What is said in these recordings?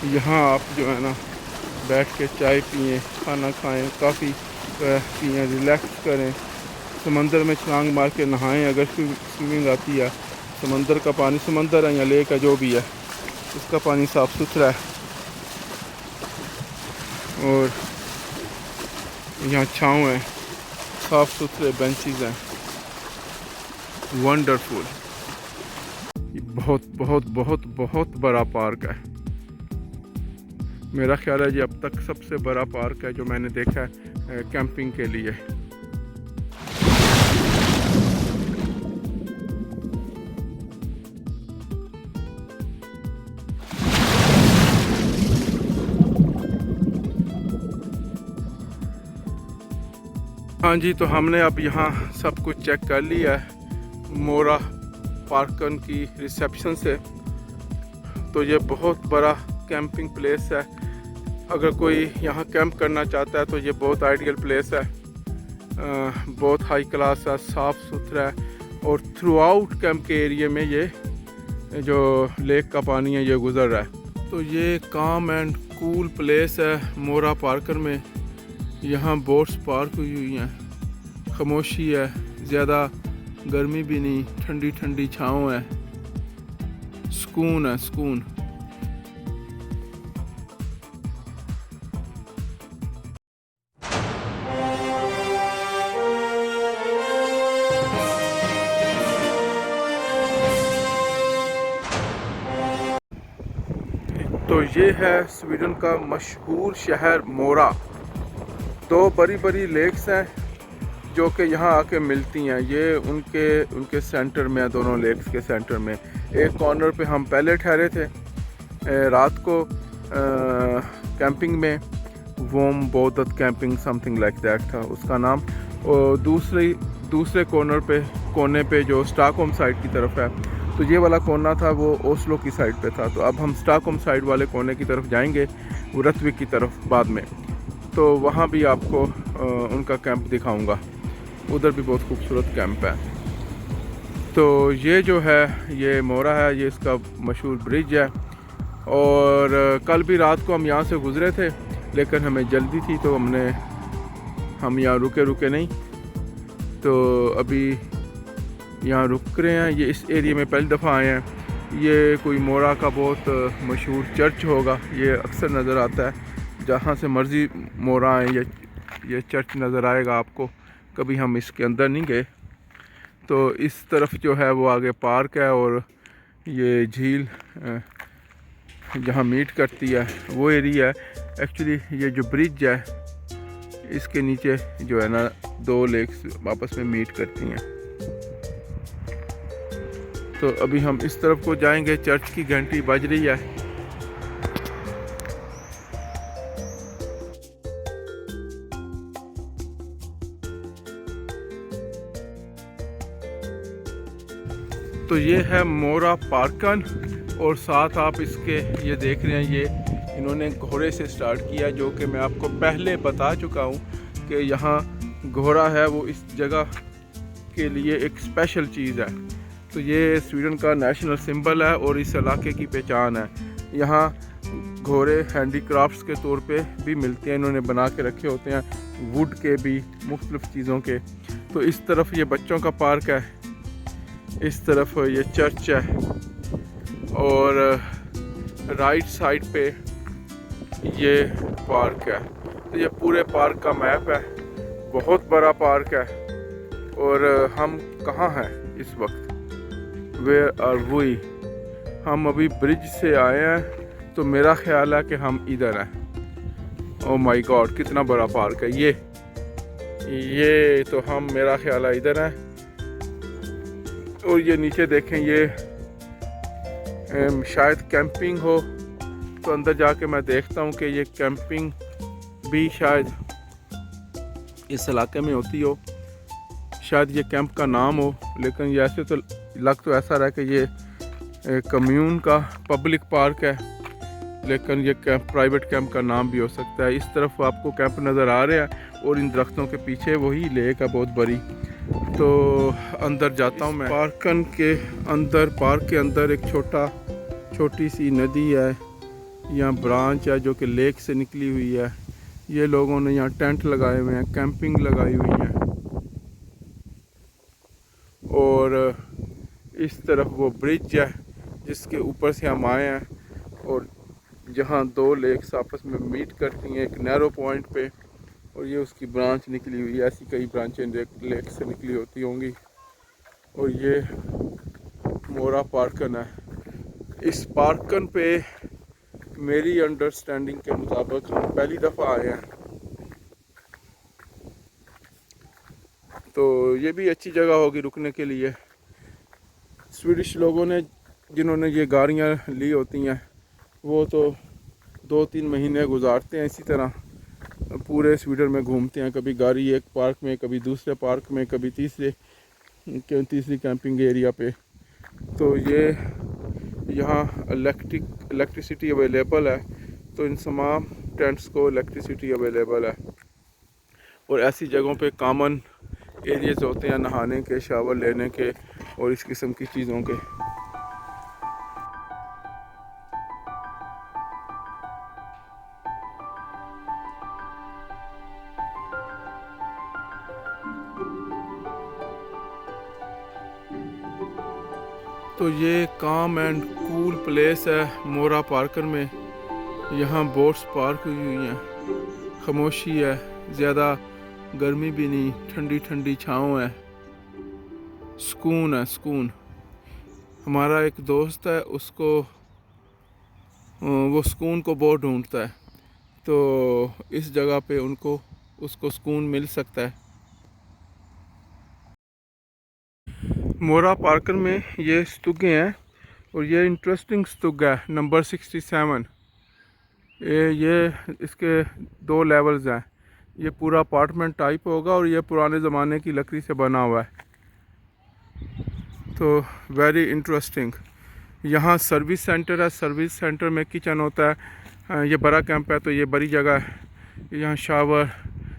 यहाँ आप जो है ना बैठ के चाय पिएं, खाना खाएं, काफ़ी पिएं, रिलैक्स करें, समंदर में छलांग मार के नहाएं अगर स्विमिंग आती है। समंदर का पानी, समंदर है या लेक है जो भी है, उसका पानी साफ़ सुथरा है और यहाँ छाँव है, साफ़ सुथरे बेंचेस हैं, वंडरफुल। ये बहुत बहुत बहुत बहुत बड़ा पार्क है। मेरा ख्याल है ये अब तक सबसे बड़ा पार्क है जो मैंने देखा है कैंपिंग के लिए। हाँ जी, तो हमने अब यहाँ सब कुछ चेक कर लिया है मोरा पार्कन की रिसेप्शन से। तो ये बहुत बड़ा कैंपिंग प्लेस है। अगर कोई यहाँ कैंप करना चाहता है तो ये बहुत आइडियल प्लेस है। बहुत हाई क्लास है, साफ़ सुथरा है और थ्रू आउट कैंप के एरिया में ये जो लेक का पानी है ये गुज़र रहा है। तो ये काम एंड कूल प्लेस है मोरा पार्कर में। यहाँ बोट्स पार्क हुई हैं, खामोशी है, ज़्यादा गर्मी भी नहीं, ठंडी ठंडी छाँव है, सुकून है, सुकून। तो ये है स्वीडन का मशहूर शहर मोरा। दो बड़ी बड़ी लेक्स हैं जो कि यहाँ आके मिलती हैं। ये उनके सेंटर में है, दोनों लेक्स के सेंटर में। एक कॉर्नर पे हम पहले ठहरे थे रात को कैंपिंग में, वोम बोदत कैंपिंग समथिंग लाइक दैट था उसका नाम। और दूसरे कोने पे जो स्टॉकहोम साइड की तरफ है, तो ये वाला कोना था वो ओस्लो की साइड पे था। तो अब हम स्टॉकहोम साइड वाले कोने की तरफ जाएंगे, रत्विक की तरफ बाद में। तो वहाँ भी आपको उनका कैंप दिखाऊंगा, उधर भी बहुत खूबसूरत कैंप है। तो ये जो है ये मोरा है, ये इसका मशहूर ब्रिज है। और कल भी रात को हम यहाँ से गुज़रे थे लेकिन हमें जल्दी थी तो हम यहाँ रुके नहीं। तो अभी यहाँ रुक रहे हैं। ये इस एरिया में पहली दफ़ा आए हैं। ये कोई मोरा का बहुत मशहूर चर्च होगा, ये अक्सर नज़र आता है। जहाँ से मर्ज़ी मोरा आए ये चर्च नज़र आएगा आपको। कभी हम इसके अंदर नहीं गए। तो इस तरफ जो है वो आगे पार्क है और ये झील जहाँ मीट करती है वो एरिया है। एक्चुअली ये जो ब्रिज है इसके नीचे जो है ना दो लेक्स आपस में मीट करती हैं। तो अभी हम इस तरफ को जाएंगे, चर्च की घंटी बज रही है। तो ये है मोरा पार्कन और साथ आप इसके ये देख रहे हैं, ये इन्होंने घोड़े से स्टार्ट किया, जो कि मैं आपको पहले बता चुका हूँ कि यहाँ घोड़ा है वो इस जगह के लिए एक स्पेशल चीज़ है। तो ये स्वीडन का नेशनल सिंबल है और इस इलाके की पहचान है। यहाँ घोड़े हैंडीक्राफ्ट्स के तौर पे भी मिलते हैं, इन्होंने बना के रखे होते हैं, वुड के भी, मुख्तलिफ़ चीज़ों के। तो इस तरफ ये बच्चों का पार्क है, इस तरफ ये चर्च है और राइट साइड पे ये पार्क है। तो ये पूरे पार्क का मैप है, बहुत बड़ा पार्क है। और हम कहाँ हैं इस वक्त? Where are we? हम अभी ब्रिज से आए हैं तो मेरा ख्याल है कि हम इधर हैं। ओह माय गॉड, कितना बड़ा पार्क है ये तो हम, मेरा ख्याल है इधर हैं। और ये नीचे देखें, ये शायद कैंपिंग हो। तो अंदर जाके मैं देखता हूँ कि ये कैंपिंग भी शायद इस इलाके में होती हो, शायद ये कैंप का नाम हो। लेकिन ये ऐसे तो लग तो ऐसा रहा है कि ये कम्यून का पब्लिक पार्क है, लेकिन ये कैंप प्राइवेट कैंप का नाम भी हो सकता है। इस तरफ आपको कैंप नज़र आ रहे हैं और इन दरख्तों के पीछे वही लेक है बहुत बड़ी। तो अंदर जाता हूँ मैं। पार्क के अंदर एक छोटी सी नदी है यहाँ ब्रांच है जो कि लेक से निकली हुई है। ये लोगों ने यहाँ टेंट लगाए हुए हैं, कैंपिंग लगाई हुई है। और इस तरफ वो ब्रिज है जिसके ऊपर से हम आए हैं, और जहाँ दो लेक्स आपस में मीट करती हैं एक नैरो पॉइंट पे, और ये उसकी ब्रांच निकली हुई है। ऐसी कई ब्रांचें लेक से निकली होती होंगी। और ये मोरा पार्कन है। इस पार्कन पे मेरी अंडरस्टैंडिंग के मुताबिक हम पहली दफ़ा आए हैं, तो ये भी अच्छी जगह होगी रुकने के लिए। स्वीडिश लोगों ने जिन्होंने ये गाड़ियाँ ली होती हैं वो तो 2-3 महीने गुजारते हैं इसी तरह, पूरे स्वीडन में घूमते हैं। कभी गाड़ी एक पार्क में, कभी दूसरे पार्क में, कभी तीसरी कैंपिंग एरिया पे। तो ये यहाँ इलेक्ट्रिसिटी अवेलेबल है, तो इन तमाम टेंट्स को इलेक्ट्रिसिटी अवेलेबल है। और ऐसी जगहों पे कॉमन एरियाज होते हैं नहाने के, शावर लेने के और इस किस्म की चीज़ों के। तो ये काम एंड कूल प्लेस है मोरा पार्कन में। यहाँ बोट्स पार्क हुई हैं, खामोशी है, ज़्यादा गर्मी भी नहीं, ठंडी ठंडी छाँव है, सुकून है, सुकून। हमारा एक दोस्त है, उसको वो सुकून को बहुत ढूंढता है, तो इस जगह पे उसको सुकून मिल सकता है। मोरा पार्कन में ये स्तूगे हैं, और ये इंटरेस्टिंग स्तूग है नंबर 67। ये इसके 2 लेवल्स हैं। ये पूरा अपार्टमेंट टाइप होगा और ये पुराने ज़माने की लकड़ी से बना हुआ है, तो वेरी इंटरेस्टिंग। यहाँ सर्विस सेंटर है, सर्विस सेंटर में किचन होता है। ये बड़ा कैंप है तो ये बड़ी जगह है। यहाँ शावर,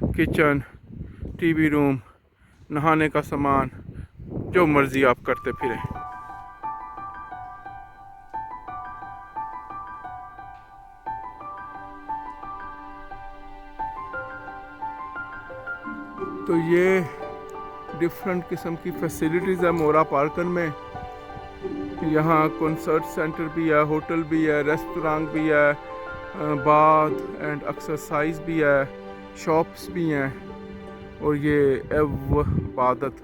किचन, टीवी रूम, नहाने का सामान, जो मर्ज़ी आप करते फिरें। तो ये डिफरेंट किस्म की फैसिलिटीज़ है मोरा पार्कन में। यहाँ कॉन्सर्ट सेंटर भी है, होटल भी है, रेस्टोरेंट भी है, बाथ एंड एक्सरसाइज भी है, शॉप्स भी हैं। और ये इबादत,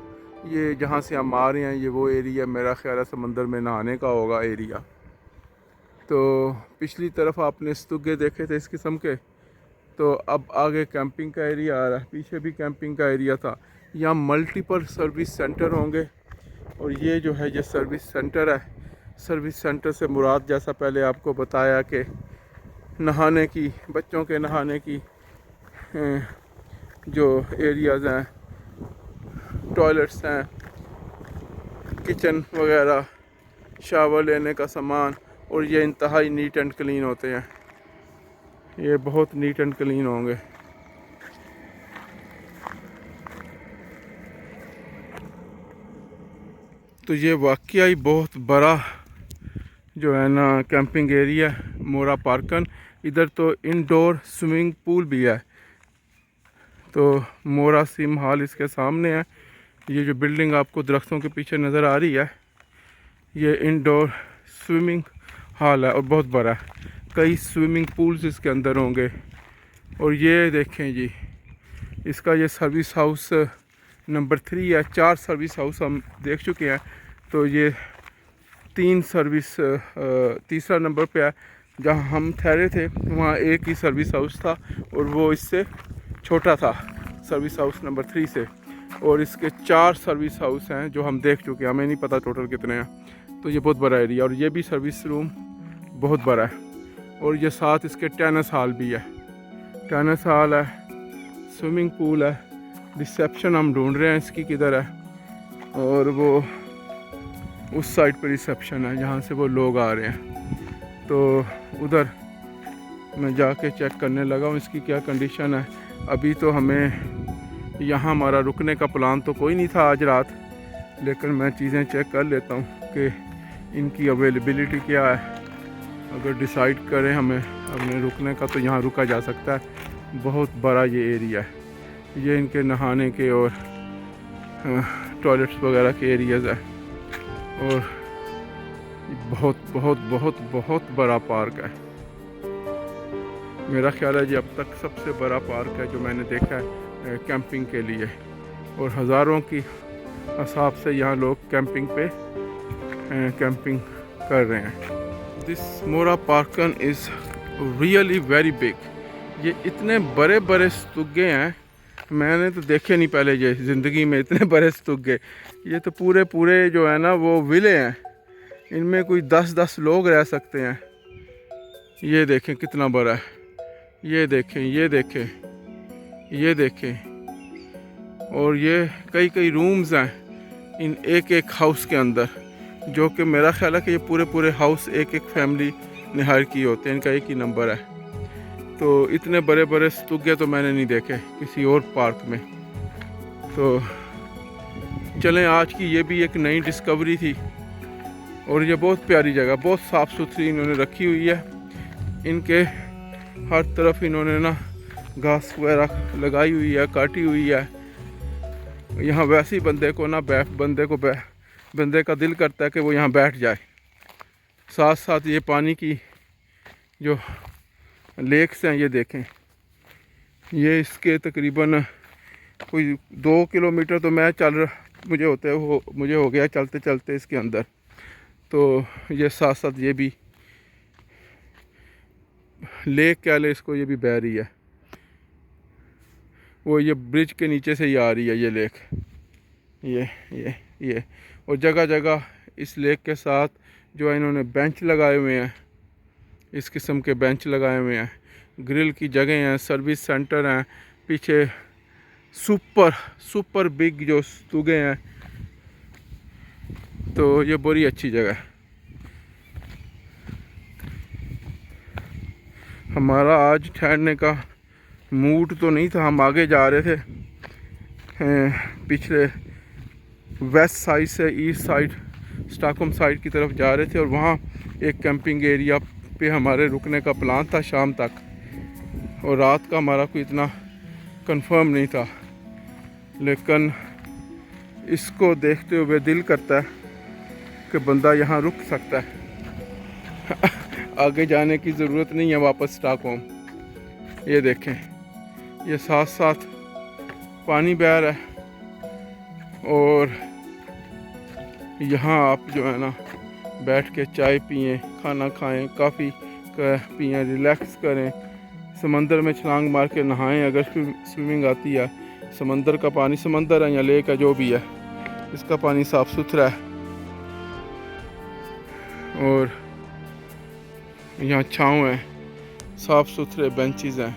ये जहाँ से हम आ रहे हैं, ये वो एरिया मेरा ख्याल है समंदर में नहाने का होगा एरिया। तो पिछली तरफ आपने स्तूगे देखे थे इस किस्म के, तो अब आगे कैंपिंग का एरिया आ रहा है। पीछे भी कैंपिंग का एरिया था। यहाँ मल्टीपल सर्विस सेंटर होंगे, और ये जो है ये सर्विस सेंटर है। सर्विस सेंटर से मुराद, जैसा पहले आपको बताया कि नहाने की, बच्चों के नहाने की जो एरियाज़ हैं, टॉयलेट्स हैं, किचन वगैरह, शावर लेने का सामान, और ये इंतहाई नीट एंड क्लीन होते हैं। ये बहुत नीट एंड क्लीन होंगे। तो ये वाकई बहुत बड़ा जो है ना कैंपिंग एरिया मोरा पार्कन। इधर तो इंडोर स्विमिंग पूल भी है। तो मोरा सिम हॉल इसके सामने है। ये जो बिल्डिंग आपको दरख्तों के पीछे नज़र आ रही है, ये इंडोर स्विमिंग हॉल है और बहुत बड़ा है। कई स्विमिंग पूल्स इसके अंदर होंगे। और ये देखें जी, इसका ये सर्विस हाउस नंबर 3 है। 4 सर्विस हाउस हम देख चुके हैं, तो ये 3 सर्विस तीसरा नंबर पे है। जहाँ हम ठहरे थे वहाँ एक ही सर्विस हाउस था, और वो इससे छोटा था सर्विस हाउस नंबर 3 से। और इसके 4 सर्विस हाउस हैं जो हम देख चुके हैं, हमें नहीं पता टोटल कितने हैं। तो ये बहुत बड़ा एरिया, और ये भी सर्विस रूम बहुत बड़ा है। और ये साथ इसके टेनिस हॉल भी है, टेनिस हॉल है, स्विमिंग पूल है। रिसेप्शन हम ढूंढ रहे हैं इसकी किधर है, और वो उस साइड पर रिसेप्शन है जहाँ से वो लोग आ रहे हैं। तो उधर मैं जाके चेक करने लगा हूँ इसकी क्या कंडीशन है। अभी तो हमें यहाँ हमारा रुकने का प्लान तो कोई नहीं था आज रात, लेकिन मैं चीज़ें चेक कर लेता हूँ कि इनकी अवेलेबिलिटी क्या है। अगर डिसाइड करें हमें अपने रुकने का तो यहाँ रुका जा सकता है। बहुत बड़ा ये एरिया है, ये इनके नहाने के और टॉयलेट्स वगैरह के एरियाज़ है। और बहुत बहुत बहुत बहुत बड़ा पार्क है। मेरा ख्याल है ये अब तक सबसे बड़ा पार्क है जो मैंने देखा है कैंपिंग के लिए। और हज़ारों की हिसाब से यहाँ लोग कैंपिंग पे कैंपिंग कर रहे हैं। दिस मोरा पार्कन इज़ रियली वेरी बिग। ये इतने बड़े बड़े स्तूगे हैं, मैंने तो देखे नहीं पहले ये ज़िंदगी में इतने बड़े स्तूगे। ये तो पूरे पूरे जो है ना वो विले हैं, इनमें कोई 10-10 लोग रह सकते हैं। ये देखें कितना बड़ा है, ये देखें, ये देखें, ये देखें। और ये कई कई रूम्स हैं इन एक एक हाउस के अंदर, जो कि मेरा ख्याल है कि ये पूरे पूरे हाउस एक एक फैमिली ने हायर किए होते हैं, इनका एक ही नंबर है। तो इतने बड़े बड़े स्तूगे तो मैंने नहीं देखे किसी और पार्क में। तो चलें, आज की ये भी एक नई डिस्कवरी थी। और ये बहुत प्यारी जगह, बहुत साफ़ सुथरी इन्होंने रखी हुई है। इनके हर तरफ इन्होंने ना घास वगैरह लगाई हुई है, काटी हुई है। यहाँ वैसे ही बंदे का दिल करता है कि वो यहाँ बैठ जाए। साथ साथ ये पानी की जो लेक्स हैं, ये देखें, ये इसके तकरीबन कोई 2 किलोमीटर तो मुझे हो गया चलते चलते इसके अंदर। तो ये साथ साथ ये भी लेक क्या ले इसको, ये भी बह रही है। वो ये ब्रिज के नीचे से ही आ रही है ये लेक, ये। और जगह जगह इस लेक के साथ जो है इन्होंने बेंच लगाए हुए हैं, इस किस्म के बेंच लगाए हुए हैं। ग्रिल की जगह हैं, सर्विस सेंटर हैं, पीछे सुपर बिग जो स्तूगे हैं। तो ये बड़ी अच्छी जगह है। हमारा आज ठहरने का मूड तो नहीं था, हम आगे जा रहे थे, पिछले वेस्ट साइड से ईस्ट साइड स्टॉकहोम साइड की तरफ जा रहे थे। और वहाँ एक कैंपिंग एरिया पे हमारे रुकने का प्लान था शाम तक, और रात का हमारा कोई इतना कंफर्म नहीं था। लेकिन इसको देखते हुए दिल करता है कि बंदा यहाँ रुक सकता है। आगे जाने की ज़रूरत नहीं है वापस स्टॉकहोम। ये देखें, ये साथ साथ पानी बह रहा है। और यहाँ आप जो है ना बैठ के चाय पिएं, खाना खाएं, कॉफ़ी पिएं, रिलैक्स करें, समंदर में छलांग मार के नहाएं अगर स्विमिंग आती है। समंदर का पानी, समंदर है या लेक है जो भी है, इसका पानी साफ़ सुथरा है। और यहाँ छाँव है, साफ़ सुथरे बेंचेस हैं,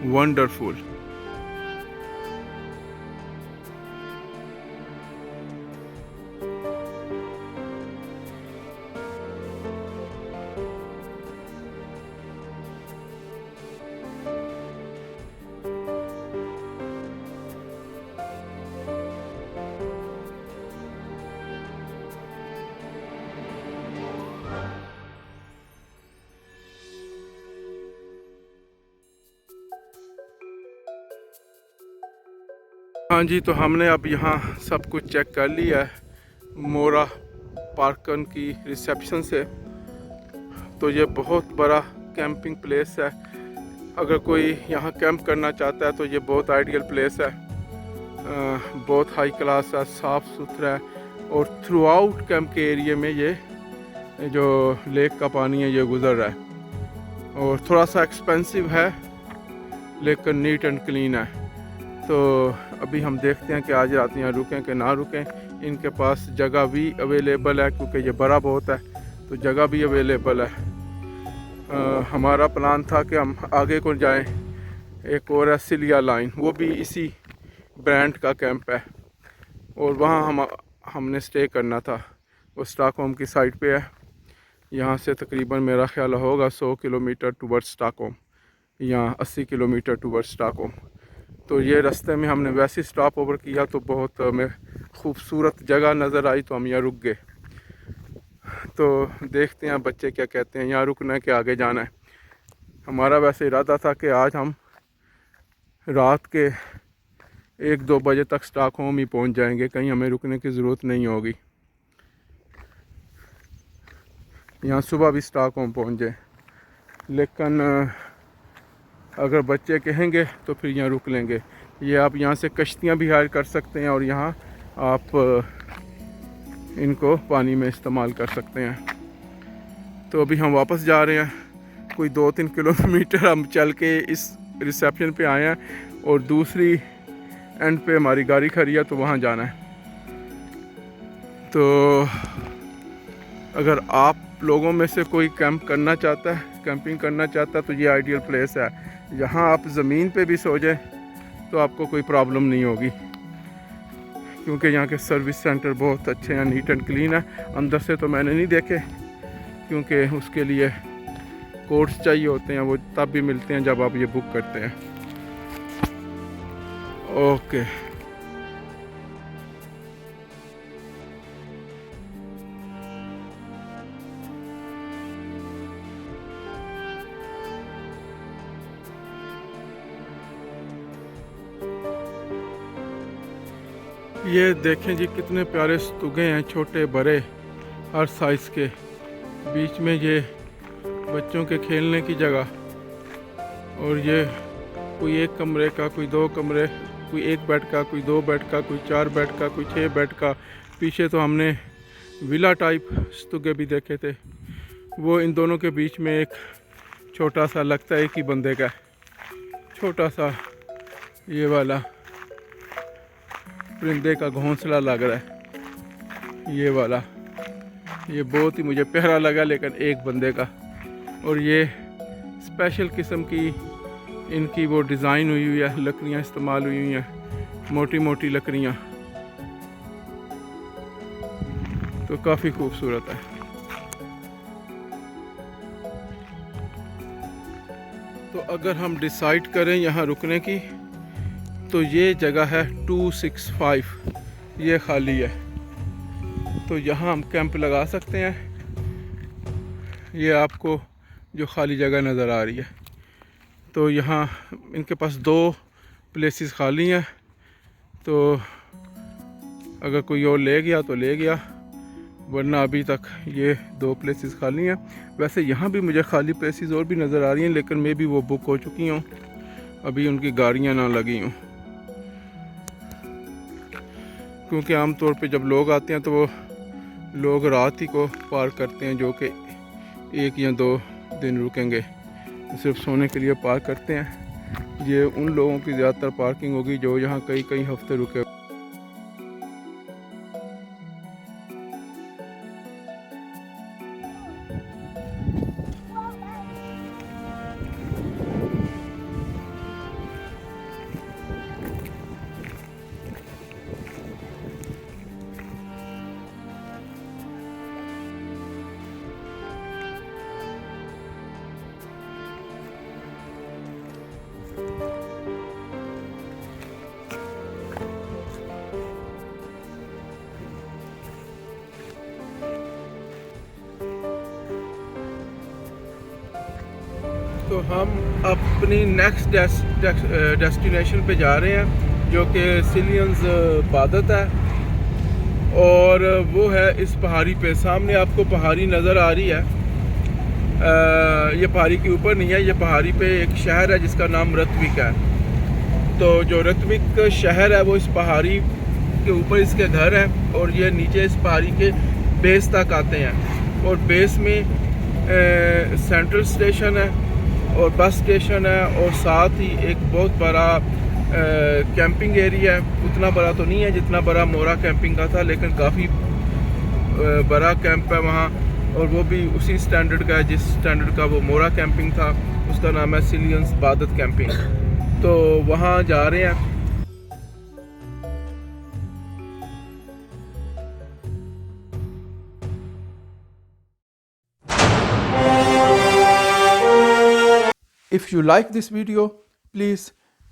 वंडरफुल। हाँ जी, तो हमने अब यहाँ सब कुछ चेक कर लिया है मोरा पार्कन की रिसेप्शन से। तो ये बहुत बड़ा कैंपिंग प्लेस है। अगर कोई यहाँ कैंप करना चाहता है तो ये बहुत आइडियल प्लेस है। बहुत हाई क्लास है, साफ़ सुथरा है। और थ्रू आउट कैंप के एरिया में ये जो लेक का पानी है ये गुज़र रहा है। और थोड़ा सा एक्सपेंसिव है लेकिन नीट एंड क्लीन है। तो अभी हम देखते हैं कि आज रात यहाँ रुकें कि ना रुकें। इनके पास जगह भी अवेलेबल है क्योंकि ये बड़ा बहुत है, तो जगह भी अवेलेबल है। हमारा प्लान था कि हम आगे को जाएं, एक और है सिलिया लाइन, वो भी इसी ब्रांड का कैंप है और वहाँ हमने स्टे करना था। वो स्टॉकहोम की साइड पे है। यहाँ से तकरीबन मेरा ख्याल होगा 100 किलोमीटर टूवर्ड्स स्टॉकहोम, यहाँ 80 किलोमीटर टूवर्ड्स स्टॉकहोम। तो ये रास्ते में हमने वैसे स्टॉप ओवर किया तो बहुत हमें खूबसूरत जगह नज़र आई तो हम यहाँ रुक गए। तो देखते हैं बच्चे क्या कहते हैं, यहाँ रुकना है कि आगे जाना है। हमारा वैसे इरादा था कि आज हम रात के 1-2 बजे तक स्टॉकहोम ही पहुंच जाएंगे, कहीं हमें रुकने की ज़रूरत नहीं होगी। यहाँ सुबह भी स्टॉकहोम पहुंच जाए, लेकिन अगर बच्चे कहेंगे तो फिर यहाँ रुक लेंगे। ये आप यहाँ से कश्तियाँ भी हायर कर सकते हैं और यहाँ आप इनको पानी में इस्तेमाल कर सकते हैं। तो अभी हम वापस जा रहे हैं, कोई 2-3 किलोमीटर हम चल के इस रिसेप्शन पे आए हैं और दूसरी एंड पे हमारी गाड़ी खड़ी है, तो वहाँ जाना है। तो अगर आप लोगों में से कोई कैंपिंग करना चाहता है तो ये आइडियल प्लेस है। यहाँ आप ज़मीन पे भी सो जाए तो आपको कोई प्रॉब्लम नहीं होगी, क्योंकि यहाँ के सर्विस सेंटर बहुत अच्छे हैं, नीट एंड क्लीन है। अंदर से तो मैंने नहीं देखे, क्योंकि उसके लिए कोड्स चाहिए होते हैं, वो तब भी मिलते हैं जब आप ये बुक करते हैं। ओके, ये देखें जी कितने प्यारे स्तूगे हैं, छोटे बड़े हर साइज़ के। बीच में ये बच्चों के खेलने की जगह, और ये कोई 1 कमरे का, कोई 2 कमरे, कोई 1 बेड का, कोई 2 बेड का, कोई 4 बेड का, कोई 6 बेड का। पीछे तो हमने विला टाइप स्तूगे भी देखे थे, वो इन दोनों के बीच में एक छोटा सा, लगता है एक ही बंदे का छोटा सा ये वाला परिंदे का घोंसला लग रहा है। ये वाला, ये बहुत ही मुझे प्यारा लगा, लेकिन एक बंदे का। और ये स्पेशल किस्म की इनकी वो डिज़ाइन हुई हुई है, लकड़ियाँ इस्तेमाल हुई हुई हैं, मोटी मोटी लकड़ियाँ, तो काफ़ी खूबसूरत है। तो अगर हम डिसाइड करें यहाँ रुकने की, तो ये जगह है 265, ये खाली है, तो यहाँ हम कैंप लगा सकते हैं। ये आपको जो खाली जगह नज़र आ रही है, तो यहाँ इनके पास 2 प्लेसेस खाली हैं, तो अगर कोई और ले गया तो ले गया, वरना अभी तक ये 2 प्लेसेस खाली हैं। वैसे यहाँ भी मुझे खाली प्लेसेस और भी नज़र आ रही हैं, लेकिन मे भी वो बुक हो चुकी हों, अभी उनकी गाड़ियाँ ना लगी हों, क्योंकि आम तौर पे जब लोग आते हैं तो वो लोग रात ही को पार्क करते हैं, जो कि 1 या 2 दिन रुकेंगे, सिर्फ सोने के लिए पार्क करते हैं। ये उन लोगों की ज़्यादातर पार्किंग होगी जो यहाँ कई हफ्ते रुके। तो हम अपनी नेक्स्ट डेस्टिनेशन पे जा रहे हैं, जो कि सिलियंस बादत है, और वो है इस पहाड़ी पे। सामने आपको पहाड़ी नज़र आ रही है, ये पहाड़ी के ऊपर नहीं है, ये पहाड़ी पे एक शहर है जिसका नाम रतविक है। तो जो रतविक शहर है वो इस पहाड़ी के ऊपर इसके घर हैं, और ये नीचे इस पहाड़ी के बेस तक आते हैं। और बेस में सेंट्रल स्टेशन है और बस स्टेशन है, और साथ ही एक बहुत बड़ा कैंपिंग एरिया है। उतना बड़ा तो नहीं है जितना बड़ा मोरा कैंपिंग का था, लेकिन काफ़ी बड़ा कैंप है वहाँ, और वो भी उसी स्टैंडर्ड का है जिस स्टैंडर्ड का वो मोरा कैंपिंग था। उसका नाम है सिलियंस बादत कैंपिंग। तो वहाँ जा रहे हैं। If you like this video, please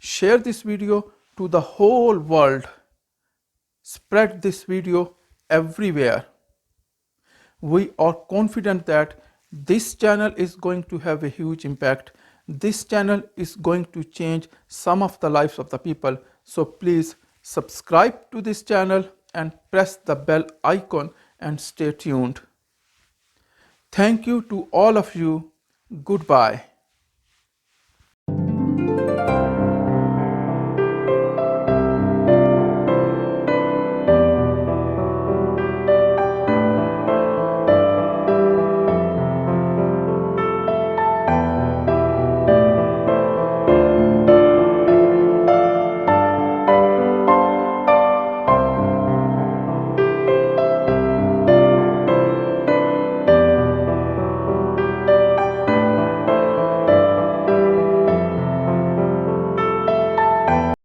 share this video to the whole world. Spread this video everywhere. We are confident that this channel is going to have a huge impact. This channel is going to change some of the lives of the people. So please subscribe to this channel and press the bell icon and stay tuned. Thank you to all of you. Goodbye.